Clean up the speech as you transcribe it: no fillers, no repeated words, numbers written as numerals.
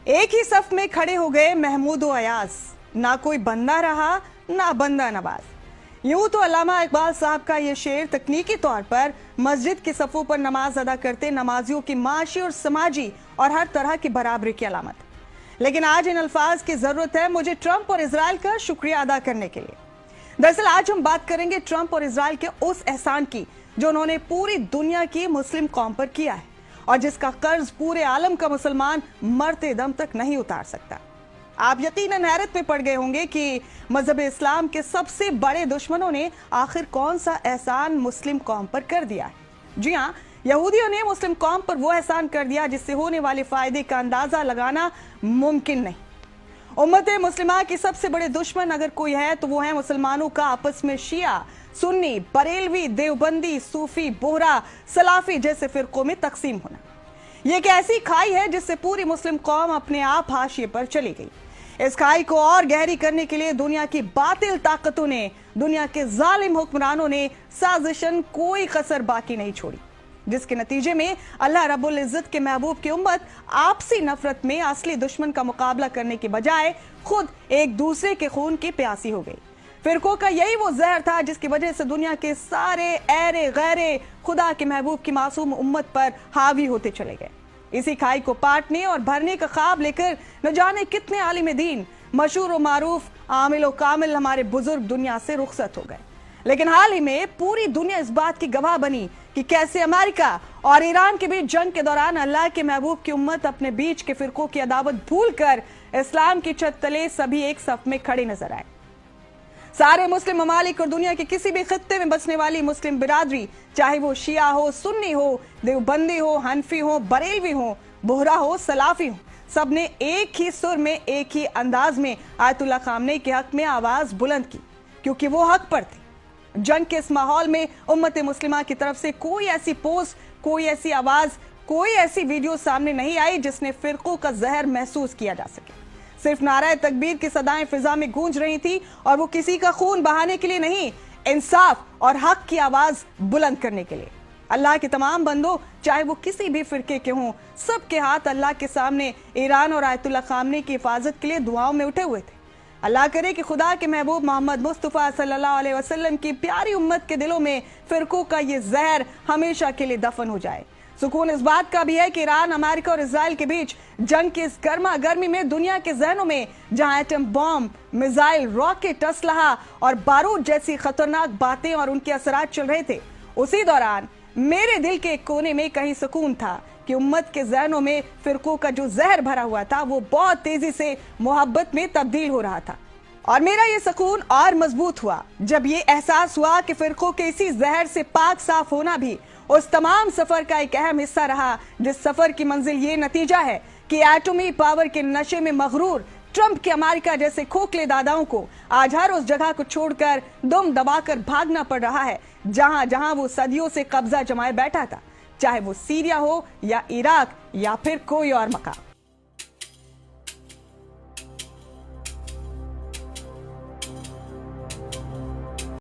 एक ही सफ में खड़े हो गए महमूद और अयाज, ना कोई बंदा रहा ना बंदा नवाज। यूं तो अल्लामा इकबाल साहब का ये शेर तकनीकी तौर पर मस्जिद की सफों पर नमाज अदा करते नमाजियों की माशी और समाजी और हर तरह की बराबरी की अलामत, लेकिन आज इन अल्फाज की जरूरत है मुझे ट्रंप और इजराइल का शुक्रिया अदा करने के लिए। दरअसल आज हम बात करेंगे ट्रंप और इजराइल के उस एहसान की जो उन्होंने पूरी दुनिया की मुस्लिम कौम पर किया है और जिसका कर्ज पूरे आलम का मुसलमान मरते दम तक नहीं उतार सकता। आप यकीनन हैरत में पड़ गए होंगे कि मजहब इस्लाम के सबसे बड़े दुश्मनों ने आखिर कौन सा एहसान मुस्लिम कौम पर कर दिया है। जी हाँ, यहूदियों ने मुस्लिम कौम पर वो एहसान कर दिया जिससे होने वाले फायदे का अंदाजा लगाना मुमकिन नहीं। उम्मत मुस्लिमा की सबसे बड़े दुश्मन अगर कोई है तो वो है मुसलमानों का आपस में शिया, सुन्नी, बरेलवी, देवबंदी, सूफी, बोहरा, सलाफी जैसे फिरकों में तकसीम होना। ये एक ऐसी खाई है जिससे पूरी मुस्लिम कौम अपने आप हाशिए पर चली गई। इस खाई को और गहरी करने के लिए दुनिया की बातिल ताकतों ने, दुनिया के जालिम हुक्मरानों ने साजिशन कोई कसर बाकी नहीं छोड़ी, जिसके नतीजे में अल्लाह रब्बुल इज्जत के महबूब की उम्मत आपसी नफरत में असली दुश्मन का मुकाबला करने के बजाय खुद एक दूसरे के खून की प्यासी हो गई। फिरकों का यही वो जहर था जिसकी वजह से दुनिया के सारे ऐरे गैरे खुदा के महबूब की मासूम उम्मत पर हावी होते चले गए। इसी खाई को पाटने और भरने का ख्वाब लेकर न जाने कितने आलिम दीन, मशहूर और मारूफ, आमिल और कामिल हमारे बुजुर्ग दुनिया से रुखसत हो गए। लेकिन हाल ही में पूरी दुनिया इस बात की गवाह बनी कि कैसे अमेरिका और ईरान के बीच जंग के दौरान अल्लाह के महबूब की उम्मत अपने बीच के फिरकों की अदावत भूलकर इस्लाम की छत तले सभी एक सफ में खड़े नजर आए। सारे मुस्लिम ममालिक और दुनिया के किसी भी खित्ते में बसने वाली मुस्लिम बिरादरी, चाहे वो शिया हो, सुन्नी हो, देवबंदी हो, हनफी हो, बरेलवी हो, बोहरा हो, सलाफी हो, सबने एक ही सुर में एक ही अंदाज में आयतुल्लाह खामनेई के हक में आवाज बुलंद की, क्योंकि वो हक पर थे। जंग के इस माहौल में उम्मत मुस्लिमा की तरफ से कोई ऐसी पोस्ट, कोई ऐसी आवाज, कोई ऐसी वीडियो सामने नहीं आई जिसने फिरकों का जहर महसूस किया जा सके। सिर्फ नाराए तकबीर की सदाएं फिजा में गूंज रही थी और वो किसी का खून बहाने के लिए नहीं, इंसाफ और हक की आवाज बुलंद करने के लिए। अल्लाह के तमाम बंदों, चाहे वो किसी भी फिरके के हों, सबके हाथ अल्लाह के सामने ईरान और आयतुल्लाह खामनेई की हिफाजत के लिए दुआओं में उठे हुए थे। अल्लाह करे कि खुदा के महबूब मोहम्मद मुस्तफ़ा सल्लल्लाहु अलैहि वसल्लम की प्यारी उम्मत के दिलों में फिरकों का ये जहर हमेशा के लिए दफन हो जाए। सुकून इस बात का भी है कि ईरान, अमेरिका और इजराइल के बीच जंग की इस गर्मा गर्मी में दुनिया के जहनों में जहां एटम बॉम्ब, मिसाइल, रॉकेट, असलहा और बारूद जैसी खतरनाक बातें और उनके असरात चल रहे थे, उसी दौरान मेरे दिल के एक कोने में कहीं सुकून था कि उम्मत के जहनों में फिरकों का जो जहर भरा हुआ था वो बहुत तेजी से मोहब्बत में तब्दील हो रहा था। और मेरा ये सुकून और मजबूत हुआ जब ये एहसास हुआ कि फिरकों के इसी जहर से पाक साफ होना भी उस तमाम सफर का एक अहम हिस्सा रहा, जिस सफर की मंजिल ये नतीजा है कि एटमी पावर के नशे में मगरूर ट्रंप के अमेरिका जैसे खोखले दादाओं को आज हर उस जगह को छोड़कर दुम दबाकर भागना पड़ रहा है जहां जहां वो सदियों से कब्जा जमाए बैठा था, चाहे वो सीरिया हो या इराक या फिर कोई और मकाम।